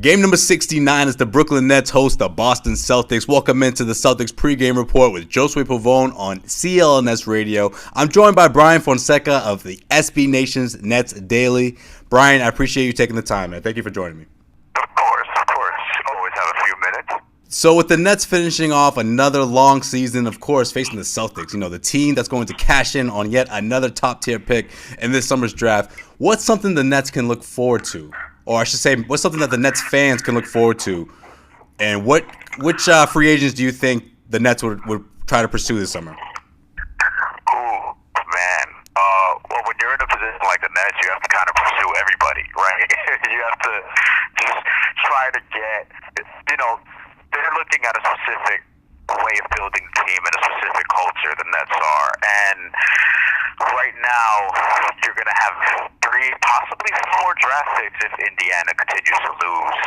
Game number 69 is the Brooklyn Nets host the Boston Celtics. Welcome into the Celtics pregame report with Josue Pavone on CLNS Radio. I'm joined by Bryan Fonseca of the SB Nation's Nets Daily. Bryan, I appreciate you taking the time, man. Thank you for joining me. Of course. Always have a few minutes. So with the Nets finishing off another long season, of course, facing the Celtics, the team that's going to cash in on yet another top-tier pick in this summer's draft, what's something the Nets can look forward to? Or I should say, what's something that the Nets fans can look forward to? And which free agents do you think the Nets would try to pursue this summer? Ooh, man. Well, when you're in a position like the Nets, you have to kind of pursue everybody, right? You have to just try to get, they're looking at a specific way of building the team and a specific culture the Nets are. And right now, you're going to have 3, possibly 4 draft picks if Indiana continues to lose.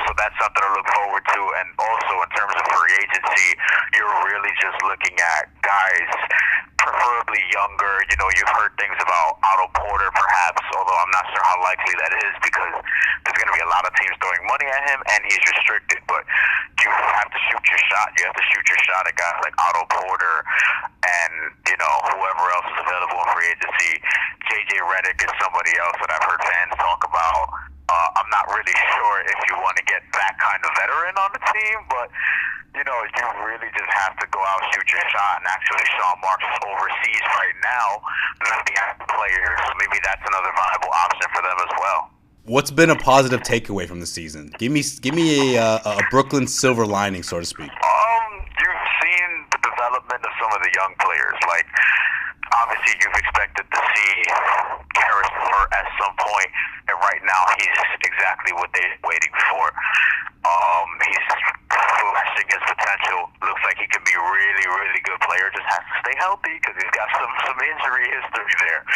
So that's something to look forward to. And also in terms of free agency, you're really just looking at guys preferably younger. You've heard things about Otto Porter perhaps, although I'm not sure how likely that is because there's going to be a lot of teams throwing money at him and he's restricted. But you have to shoot your shot. You have to shoot your shot at guys like Otto Porter and, whoever else is available in free agency. JJ Redick is somebody else that I've heard fans talk about. I'm not really sure if you want to get that kind of veteran on the team, but you really just have to go out, shoot your shot, and actually Sean Marks is overseas right now. Looking at players, maybe that's another viable option for them as well. What's been a positive takeaway from the season? Give me a Brooklyn silver lining, so to speak. You've seen the development of some of the young players. Like, obviously, you've expected to see Karis LeVert at some point, and right now he's exactly what they're waiting for. He's flashing his potential. Looks like he can be a really, really good player. Just has to stay healthy because he's got some injury history there.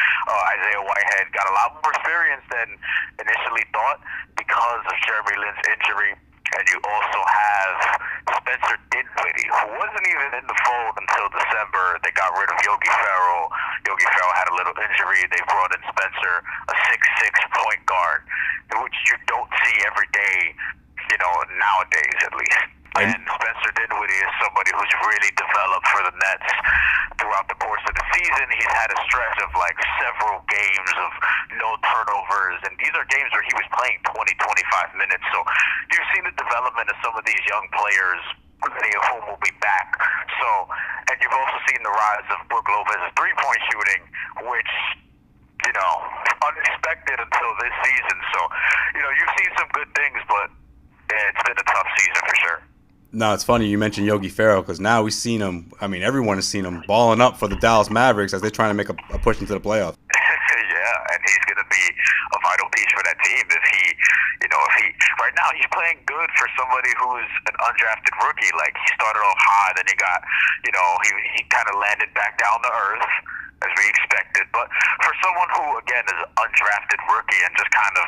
Isaiah Whitehead got a lot more experience than initially thought because of Jeremy Lin's injury. And you also have Spencer Dinwiddie, who wasn't even in the fold until December. They got rid of Yogi Ferrell. Yogi Ferrell had a little injury. They brought in Spencer, a 6'6" point guard, which you don't see every day, nowadays at least. And Spencer Dinwiddie is somebody who's really developed for the Nets throughout the course of the season. He's had a stretch of several games of no turnovers, and these are games where he was playing 20, 25 minutes. So you've seen the development of some of these young players, many of whom will be back. And you've also seen the rise of Brook Lopez's three-point shooting, which unexpected until this season. So, you've seen some good things, but it's been a tough season for sure. No, it's funny you mentioned Yogi Ferrell because now we've seen him. Everyone has seen him balling up for the Dallas Mavericks as they're trying to make a push into the playoffs. Yeah, and he's going to be a vital piece for that team if he right now he's playing good for somebody who's an undrafted rookie. Like, he started off high, then he got, he kind of landed back down to earth as we expected. But for someone who, again, is an undrafted rookie and just kind of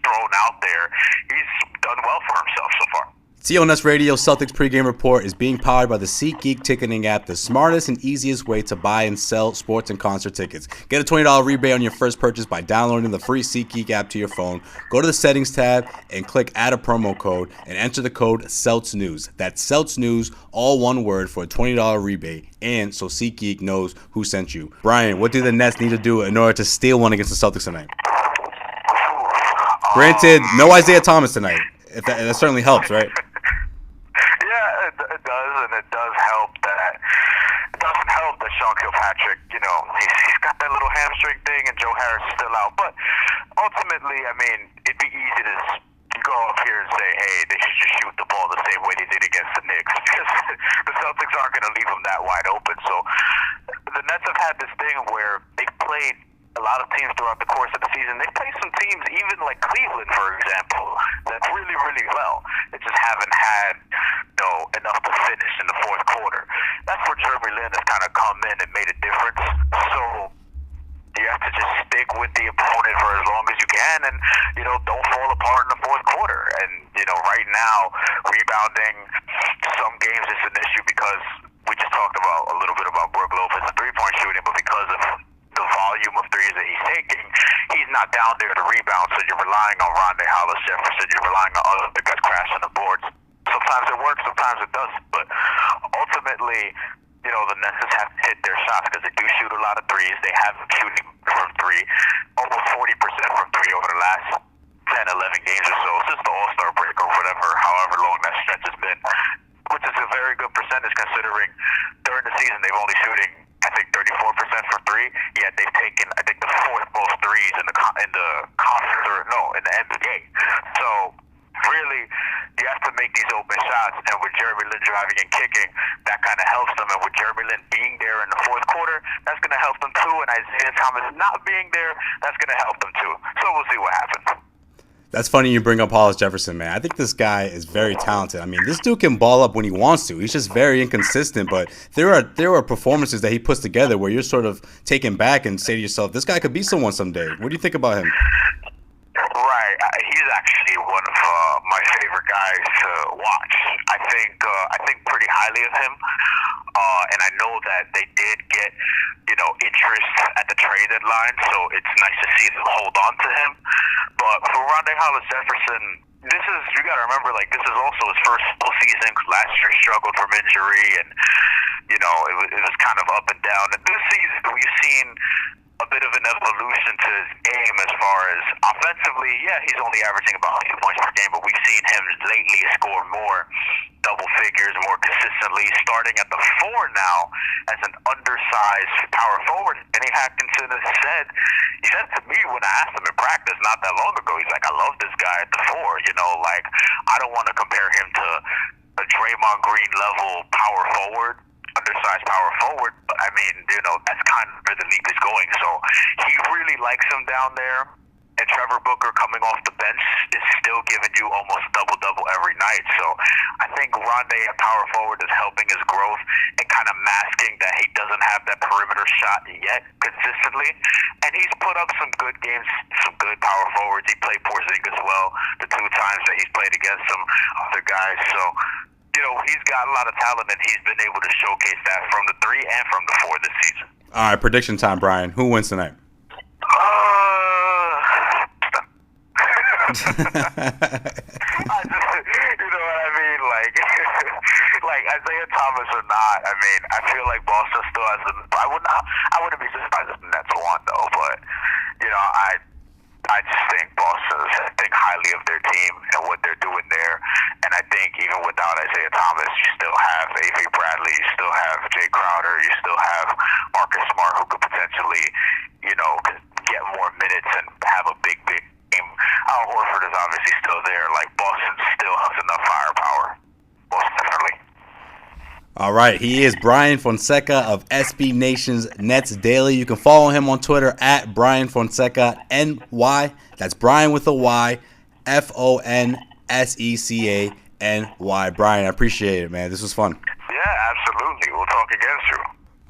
thrown out there, he's done well for himself so far. CLNS Radio Celtics pregame report is being powered by the SeatGeek ticketing app, the smartest and easiest way to buy and sell sports and concert tickets. Get a $20 rebate on your first purchase by downloading the free SeatGeek app to your phone. Go to the settings tab and click add a promo code and enter the code CELTSNEWS. That's CELTSNEWS, all one word, for a $20 rebate, and so SeatGeek knows who sent you. Bryan, what do the Nets need to do in order to steal one against the Celtics tonight? Granted, no Isaiah Thomas tonight. That certainly helps, right? It does, and it doesn't help that Sean Kilpatrick, he's got that little hamstring thing, and Joe Harris is still out. But ultimately, it'd be easy to go up here and say, hey, they should just shoot the ball the same way they did against the Knicks, because the Celtics aren't going to leave them that wide open. So the Nets have had this thing where they've played a lot of teams throughout the course of the season. They played some teams, even like Cleveland, for example, that really, really well. They just haven't had enough to finish in the fourth quarter. That's where Jeremy Lin has kind of come in and made a difference. So you have to just stick with the opponent for as long as you can and, don't fall apart in the fourth quarter. And, right now, rebounding some games is an issue because we just talked about a little bit about Brook Lopez's three-point shooting, but because of the volume of threes that he's taking, he's not down there to rebound, so you're relying on Rondae Hollis Jefferson. You're relying on other guys crashing the boards. Sometimes it works, sometimes it doesn't. But ultimately, you know, the Nets have to hit their shots because they do shoot a lot of threes. They have been shooting from three, almost 40% from three over the last 10, 11 games or so, since the All-Star break or whatever, however long that stretch has been, which is a very good percentage considering during the season they've only shooting, I think, 34% from three, yet they've taken, I think, the fourth most threes in the conference, or no, in the NBA. So, really, you have to make these open shots, and with Jeremy Lin driving and kicking, that kind of helps them, and with Jeremy Lin being there in the fourth quarter, that's going to help them too, and Isaiah Thomas not being there, that's going to help them too. So we'll see what happens. That's funny you bring up Hollis Jefferson, man. I think this guy is very talented. I mean, this dude can ball up when he wants to. He's just very inconsistent, but there are performances that he puts together where you're sort of taken back and say to yourself, this guy could be someone someday. What do you think about him? Right. He's actually one of my favorite guys to watch. I think pretty highly of him. And I know that they did get, you know, interest at the trade deadline, so it's nice to see them hold on to him. But for Rondae Hollis Jefferson, you got to remember, like, this is also his first full season. Last year struggled from injury, and, you know, it was kind of up and down. And this season, we've seen a bit of an evolution to his game as far as offensively. Yeah, he's only averaging about 8 points per game, but we've seen him lately score more double figures more consistently, starting at the 4 now as an undersized power forward. Benny Atkinson said to me when I asked him in practice not that long ago, he's like, I love this guy at the 4, you know, like, I don't want to compare him to a Draymond Green level power forward, undersized power forward, but I mean, you know, that's kind of where the league is going. So he really likes him down there. And Trevor Booker coming off the bench is still giving you almost double-double every night. So I think Rondae at power forward is helping his growth and kind of masking that he doesn't have that perimeter shot yet consistently. And he's put up some good games, some good power forwards. He played Porzingis well the 2 times that he's played against some other guys. So, you know, he's got a lot of talent, and he's been able to showcase that from the 3 and from the 4 this season. All right, prediction time, Bryan. Who wins tonight? I just, you know what I mean? Like, like Isaiah Thomas or not, I mean, I feel like Boston still has I wouldn't be surprised if the Nets won, though, but, you know, I just think Boston think highly of their team and what they're doing there. And I think even without Isaiah Thomas, you still have Avery Bradley, you still have Jay Crowder, you still have Marcus Smart, who could potentially, you know, get more minutes and have a big game. Al Horford is obviously still there. Like, Boston still has enough firepower. Most definitely. All right, he is Bryan Fonseca of SB Nation's Nets Daily. You can follow him on Twitter at Bryan Fonseca NY. That's Bryan with a Y, FONSECANY. Bryan, I appreciate it, man. This was fun. Yeah, absolutely. We'll talk again soon.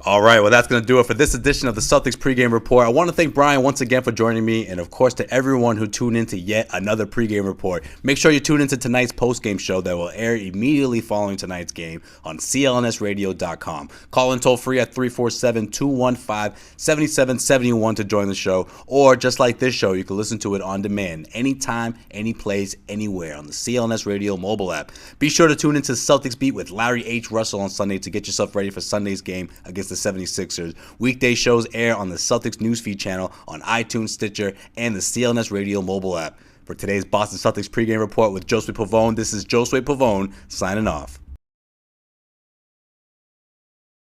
All right, well, that's going to do it for this edition of the Celtics pregame report. I want to thank Bryan once again for joining me, and of course to everyone who tuned into yet another pregame report. Make sure you tune into tonight's postgame show that will air immediately following tonight's game on clnsradio.com. Call in toll free at 347-215-7771 to join the show, or just like this show, you can listen to it on demand anytime, any place, anywhere on the CLNS Radio mobile app. Be sure to tune into Celtics Beat with Larry H. Russell on Sunday to get yourself ready for Sunday's game against the 76ers. Weekday shows air on the Celtics Newsfeed channel on iTunes, Stitcher, and the CLNS Radio mobile app. For today's Boston Celtics pregame report with Josue Pavone, this is Josue Pavone signing off.